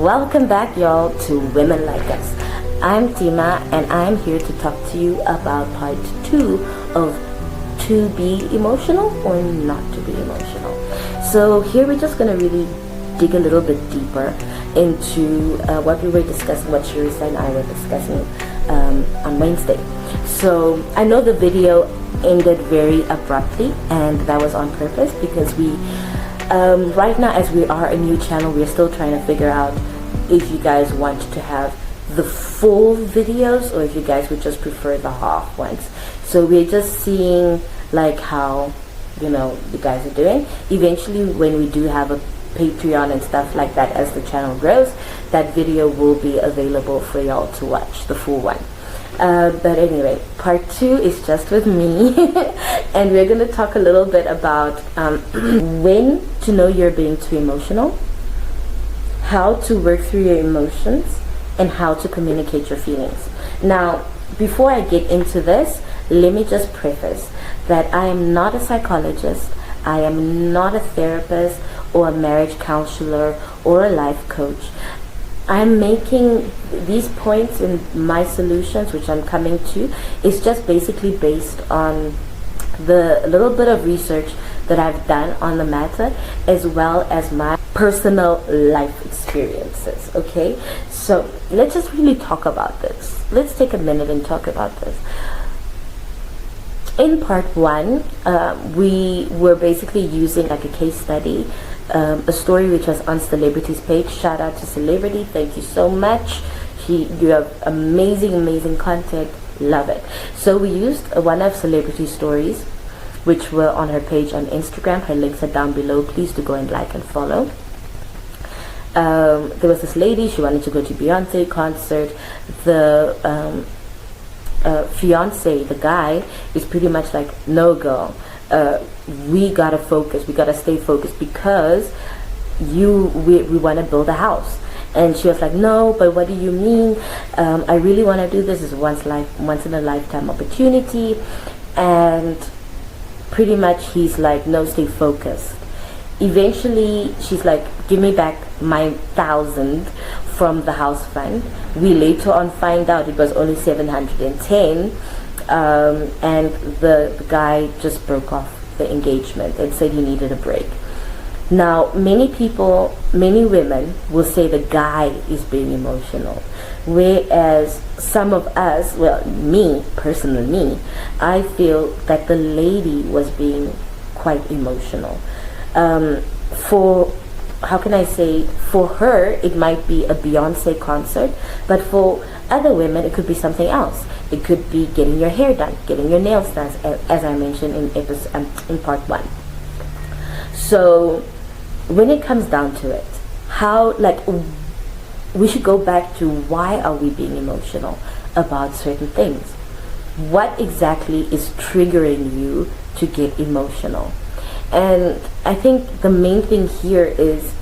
Welcome back, y'all, to Women Like Us. I'm Tima, and I'm here to talk to you about part 2 of to be emotional or not to be emotional. So here we're just going to really dig a little bit deeper into what we were discussing, what Sharissa and I were discussing on Wednesday. So I know the video ended very abruptly, and that was on purpose because we right now, as we are a new channel, we're still trying to figure out if you guys want to have the full videos or if you guys would just prefer the half ones. So we're just seeing like how you guys are doing. Eventually, when we do have a Patreon and stuff like that, as the channel grows, that video will be available for y'all to watch, the full one. But anyway, part 2 is just with me and we're going to talk a little bit about when to know you're being too emotional, how to work through your emotions, and how to communicate your feelings. Now, before I get into this, let me just preface that I am not a psychologist, I am not a therapist or a marriage counselor or a life coach. I'm making these points in my solutions, which I'm coming to, is just basically based on the little bit of research that I've done on the matter, as well as my personal life experiences. Okay, so let's just really talk about this. Let's take a minute and talk about this. In part 1, we were basically using like a case study, a story which was on Celebrity's page. Shout out to Celebrity, thank you so much. You have amazing content, love it. So we used one of Celebrity's stories which were on her page on Instagram. Her links are down below, please do go and like and follow. There was this lady, she wanted to go to Beyonce concert. The fiance, the guy, is pretty much like, no girl, we gotta focus, we gotta stay focused because we want to build a house. And she was like, no, but what do you mean? I really want to do this. It's once in a lifetime opportunity. And pretty much he's like, no, stay focused. Eventually she's like, give me back my 1,000 from the house fund. We later on find out it was only 710, and the guy just broke off the engagement and said he needed a break. Now, many women will say the guy is being emotional, whereas some of us, well, me personally, I feel that the lady was being quite emotional. How can I say, for her it might be a Beyonce concert, but for other women it could be something else. It could be getting your hair done, getting your nails done, as I mentioned in part 1. So when it comes down to it, we should go back to why are we being emotional about certain things? What exactly is triggering you to get emotional? And I think the main thing here is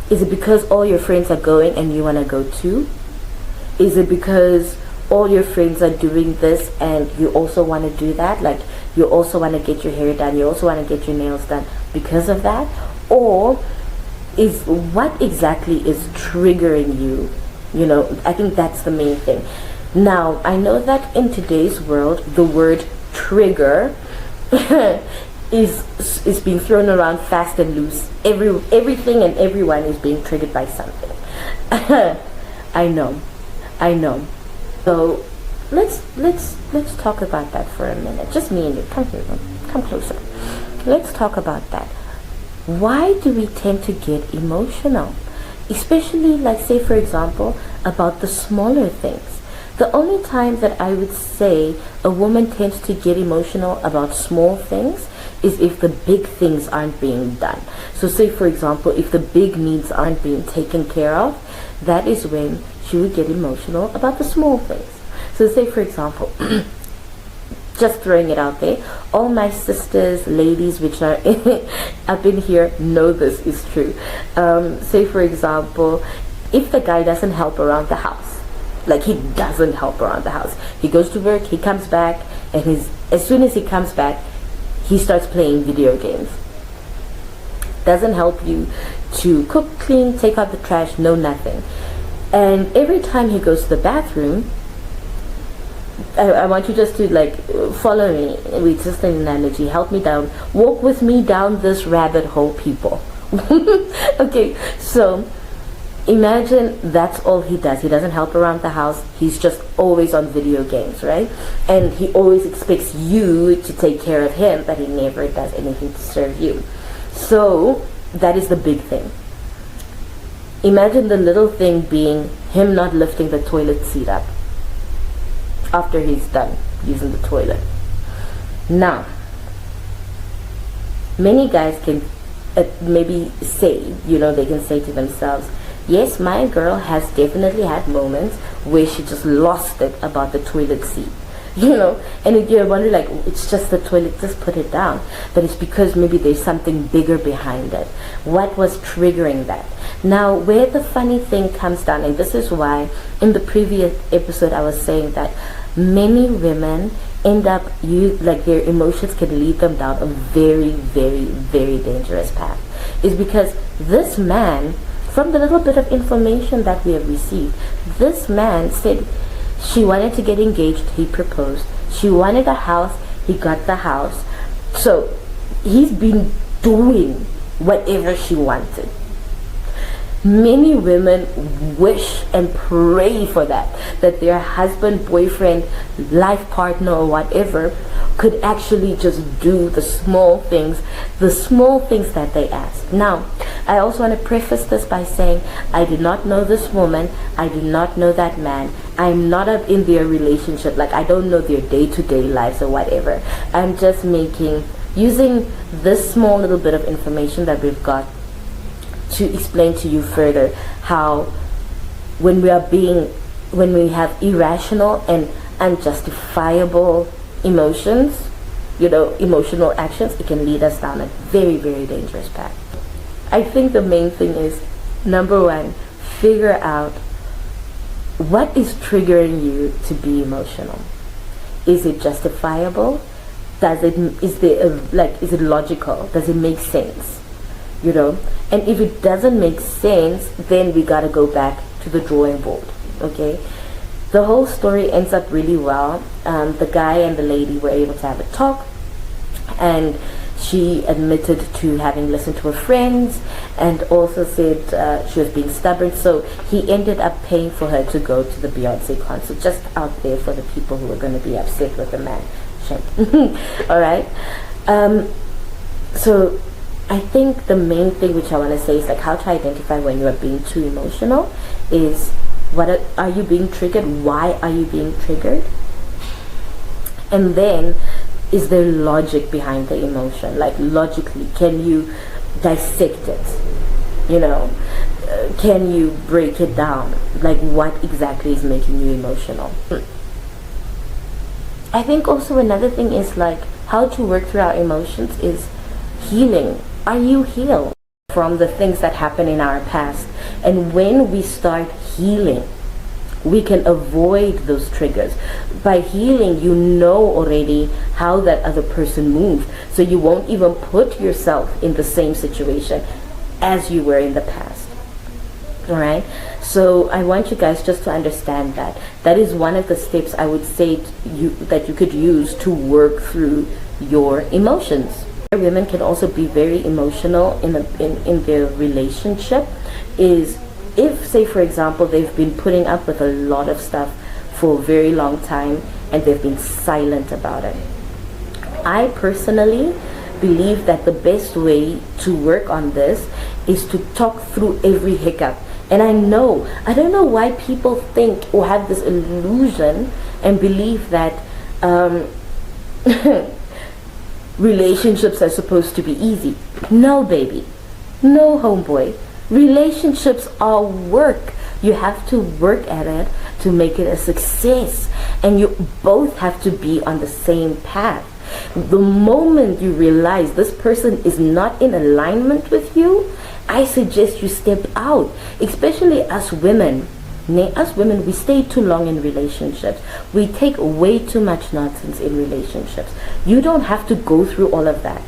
it because all your friends are going and you want to go too? Is it because all your friends are doing this and you also want to do that? Like, you also want to get your hair done, you also want to get your nails done because of that? Or is what exactly is triggering you? I think that's the main thing. Now, I know that in today's world, the word trigger is being thrown around fast and loose. Everything and everyone is being triggered by something. I know. So let's talk about that for a minute. Just me and you. Come here, come closer. Let's talk about that. Why do we tend to get emotional? Especially, like, say for example, about the smaller things. The only time that I would say a woman tends to get emotional about small things is if the big things aren't being done. So say for example, if the big needs aren't being taken care of, that is when she would get emotional about the small things. So say for example, just throwing it out there, all my sisters, ladies which are up in here know this is true. Say for example, if the guy doesn't help around the house, like he doesn't help around the house, he goes to work, he comes back, and as soon as he comes back, he starts playing video games. Doesn't help you to cook, clean, take out the trash, no nothing. And every time he goes to the bathroom, I want you just to like follow me with just an analogy. Help me down. Walk with me down this rabbit hole, people. Okay, so imagine that's all he does. He doesn't help around the house. He's just always on video games, right? And he always expects you to take care of him, but he never does anything to serve you. So that is the big thing. Imagine the little thing being him not lifting the toilet seat up after he's done using the toilet. Now, many guys can maybe say, they can say to themselves, yes, my girl has definitely had moments where she just lost it about the toilet seat. And you're wondering, like, it's just the toilet, just put it down. But it's because maybe there's something bigger behind it. What was triggering that? Now, where the funny thing comes down, and this is why in the previous episode I was saying that many women end up, their emotions can lead them down a very, very, very dangerous path. Is because this man, from the little bit of information that we have received, this man said she wanted to get engaged, he proposed. She wanted a house, he got the house. So he's been doing whatever she wanted. Many women wish and pray for that their husband, boyfriend, life partner, or whatever could actually just do the small things that they ask. Now, I also want to preface this by saying I did not know this woman, I did not know that man, I'm not up in their relationship, like I don't know their day-to-day lives or whatever. I'm just using this small little bit of information that we've got to explain to you further how when we have irrational and unjustifiable emotions, emotional actions, it can lead us down a very, very dangerous path. I think the main thing is, number one, figure out what is triggering you to be emotional. Is it justifiable? Is it logical? Does it make sense? And if it doesn't make sense, then we gotta go back to the drawing board. Okay, the whole story ends up really well. The guy and the lady were able to have a talk, and she admitted to having listened to her friends and also said she was being stubborn, so he ended up paying for her to go to the Beyonce concert, just out there for the people who were going to be upset with the man. Shame. Alright, so I think the main thing which I want to say is like how to identify when you are being too emotional is, what are you being triggered? Why are you being triggered? And then, is there logic behind the emotion? Like logically, can you dissect it? Can you break it down? Like what exactly is making you emotional? I think also another thing is like how to work through our emotions is healing. Are you healed from the things that happen in our past? And when we start healing, we can avoid those triggers. By healing, you know already how that other person moved, so you won't even put yourself in the same situation as you were in the past. Alright? So I want you guys just to understand that. That is one of the steps I would say that you could use to work through your emotions. Women can also be very emotional in their relationship. Is if, say for example, they've been putting up with a lot of stuff for a very long time and they've been silent about it. I personally believe that the best way to work on this is to talk through every hiccup. And I don't know why people think or have this illusion and believe that relationships are supposed to be easy. No, baby. No, homeboy. Relationships are work. You have to work at it to make it a success, and you both have to be on the same path. The moment you realize this person is not in alignment with you, I suggest you step out. Especially us women. Us women, we stay too long in relationships. We take way too much nonsense in relationships. You don't have to go through all of that.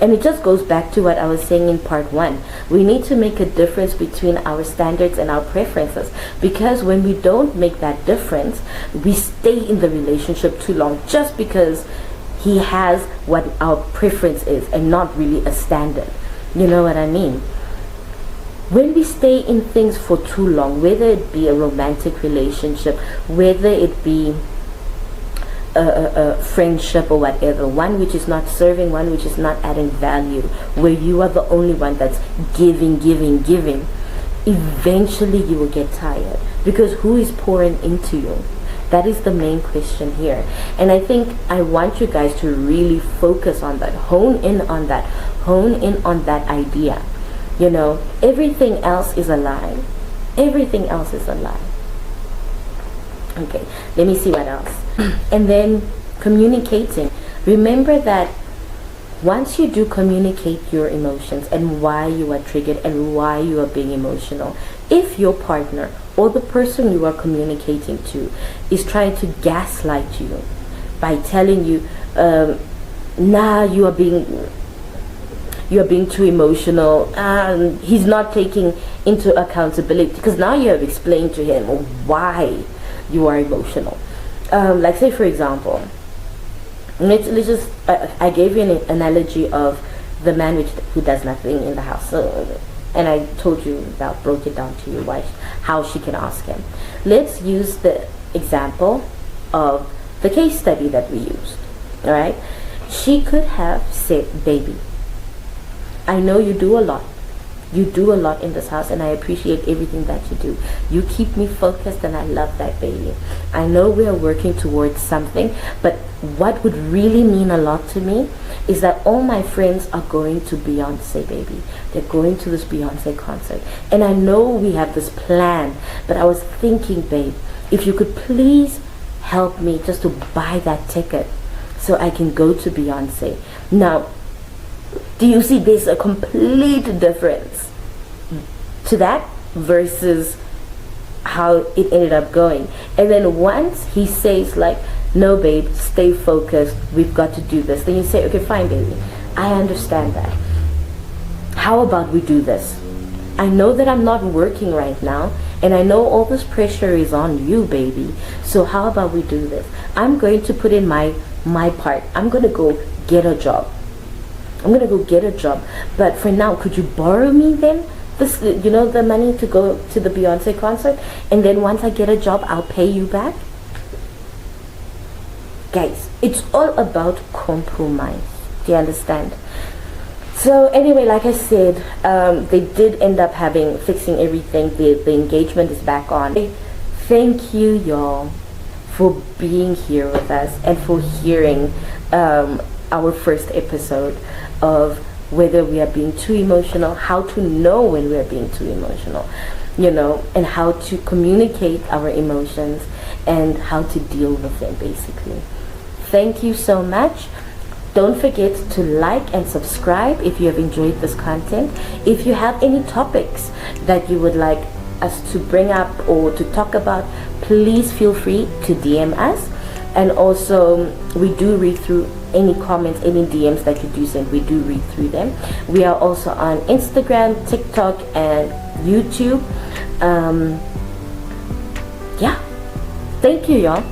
And it just goes back to what I was saying in part 1. We need to make a difference between our standards and our preferences, because when we don't make that difference, we stay in the relationship too long just because he has what our preference is and not really a standard. You know what I mean? When we stay in things for too long, whether it be a romantic relationship, whether it be a friendship or whatever, one which is not serving, one which is not adding value, where you are the only one that's giving, eventually you will get tired, because who is pouring into you? That is the main question here. And I think I want you guys to really focus on that, hone in on that idea. You know, everything else is a lie. Everything else is a lie. Okay, let me see what else. And then communicating. Remember that once you do communicate your emotions and why you are triggered and why you are being emotional, if your partner or the person you are communicating to is trying to gaslight you by telling you, nah, you are being too emotional, and he's not taking into accountability, because now you have explained to him why you are emotional. Like, say for example, let's just I gave you an analogy of the man who does nothing in the house, and I told you about, broke it down to you how she can ask him. Let's use the example of the case study that we used. All right, she could have said, baby, I know you do a lot. You do a lot in this house, and I appreciate everything that you do. You keep me focused, and I love that, baby. I know we are working towards something, but what would really mean a lot to me is that all my friends are going to Beyonce, baby. They're going to this Beyonce concert. And I know we have this plan, but I was thinking, babe, if you could please help me just to buy that ticket so I can go to Beyonce. Now, do you see there's a complete difference to that versus how it ended up going? And then once he says like, no babe, stay focused, we've got to do this, then you say, okay, fine baby, I understand that. How about we do this? I know that I'm not working right now, and I know all this pressure is on you, baby, so how about we do this? I'm going to put in my part. I'm going to go get a job. But for now, could you borrow me then this, you know, the money to go to the Beyonce concert, and then once I get a job, I'll pay you back? Guys, it's all about compromise. Do you understand? So anyway, like I said, they did end up fixing everything. The engagement is back on. Thank you, y'all, for being here with us and for hearing our first episode of whether we are being too emotional, how to know when we are being too emotional, you know, and how to communicate our emotions and how to deal with them, basically. Thank you so much. Don't forget to like and subscribe if you have enjoyed this content. If you have any topics that you would like us to bring up or to talk about, please feel free to DM us. And also, we do read through any comments, any DMs that you do send. We do read through them. We are also on Instagram, TikTok, and YouTube. Yeah. Thank you, y'all.